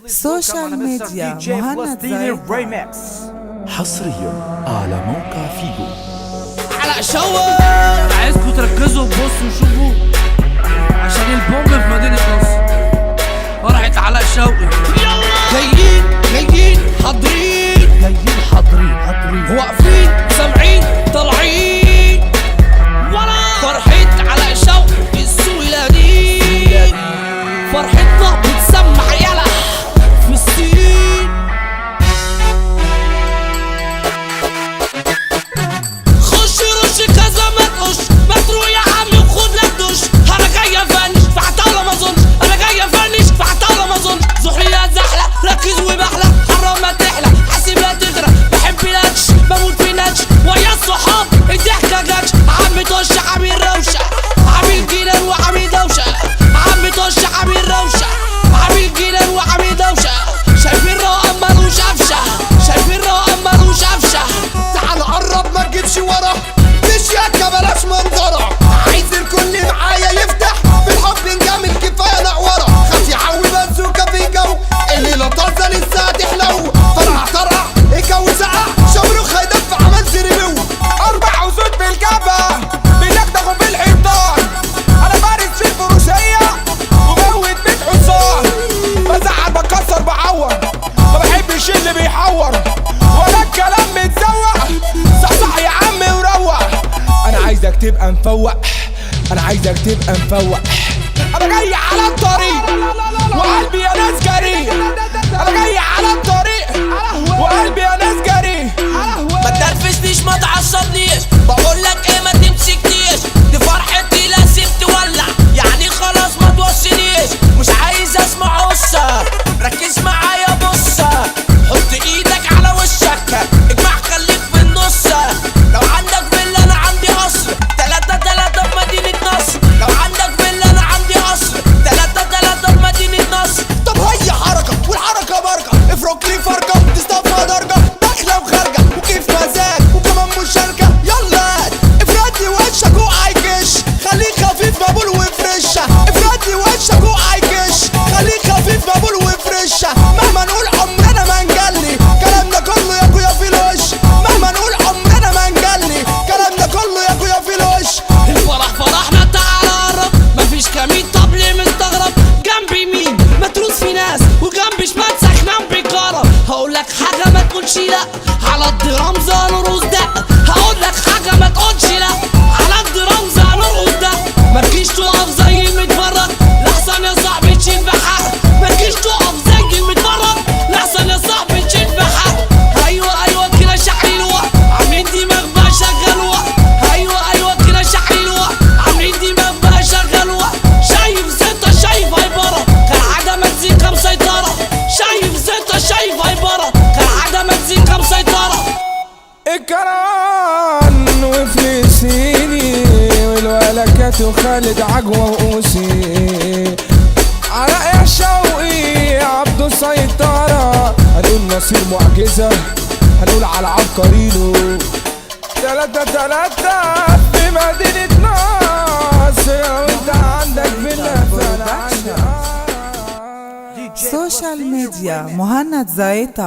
سوشيال ميديا مهند زايد حصريا على موقع فيجو. على شوق عايزكم تركزوا وبصوا وشوفوا عشان البومب في مدينة نصر فرحت علاء شوقي. جايين حاضرين واقفين سامعين طالعين فرحت علاء شوقي السويلاني فرحتنا بتسمع يلا في الصين. خش رش كذا ما تروح يا عمي وخد لك دش. انا جاي افنش فعطالة ما اظنش انا جاي افنش فعطالة ما اظنش. زحليات زحلة ركز وبحلة حرام ما تحلى حاسب لا تغرق بحب لاتش بموت في ناتش ويا الصحاب الضحكة جاتش. عمي طش عمي روشة عمي جيلان وعمي دوشة عمي طش عمي روشة عمي جيلان وعمي دوشة. شايفين رقم مالوش قفشة شايفين رقم مالوش قفشة. تعال قرب ما تجيبش ورا مش ياكا بلاش منظرة. عايز الكل معايا يفتح بالحب نجامل كفاية نقورة. خاف يعوي بازوكا في جو الليلة طازة لسه هتحلو. طرع الجو سقع شمروخ هيدف عمل زريبو. 4 أسود في الجبهة بيدغدغوا بالحيطان. أنا بارد في الفروسية وموت بيت حصان. بزعل بكسر بعور ما بحبش اللي بيحور ولا الكلام متزوق. صحصح يا عمي وروق. أنا عايزك تبقى مفوق أنا عايزك تبقى مفوق. أنا جاي على الطريق وقلبي يا ناس جري. أنا جاي على الطريق وقلبي يا ناس جري. ما تنرفزنيش ما تعصبنيش بقولك ايه ما تمسكنيش. دي فرحتي لازم تولع يعني خلاص ما توصلنيش. مش عايز اسمع قصة ركز معايا بص. حط ايدك على وشك اجمع خليك في النص. لو عندك فيلا انا عندي قصر 3 في مدينة نصر. لو عندك فيلا انا عندي قصر 3 في مدينة نصر. طب هي حركة والحركة بركة افرك لي فرقة تصطفى درجة داخلة وخارجة وكيف مزاج وكمان مشاركة. يلا افرد لي وشك وعايكش خليك خفيف مقبول وفرشة. افرد لي وشك وعايكش خليك خفيف مقبول وفرشة. مهما نقول عمرنا ما نجلي كلامنا كله يا اخويا في الوش. مهما نقول عمرنا ما نجلي كلامنا كله يا اخويا في الوش. الفرح فرحنا تعالى قرب مفيش كمين. طب ليه مستغرب جنبي مين متروس في ناس وجنبي شمال سخنان بيجرب. هقولك حاجة ما تقولش لا على الدرام نرقص ده. هقولك حاجة ما تقولش لا على الدرام نرقص ده. متجيش تقف زي المتفرج لحسن يا صاحبي تشيل بحق. متجيش تقف زي المتفرج لحسن يا صاحبي تشيل بحق. ايوه كده شحيلوه عاملين دماغ بقى شغلوه. ايوه كده شحيلوه عاملين دماغ بقى شغلوه. شايف زيطة شايف هايبرة كالعادة مزيكا مسيطرة. شايف زيطة شايف هايبرة كالعادة مزيكا مسيطرة. الكران وفلسيني والولكات وخالد عجوة وقوسي. علاء شوقي عبده السيطرة. هنقول نصير معجزة هنقول على عبقرينه. 3 في مدينة نصر وانت عندك فيلا فانا عندي سوشيال ميديا مهند زايد.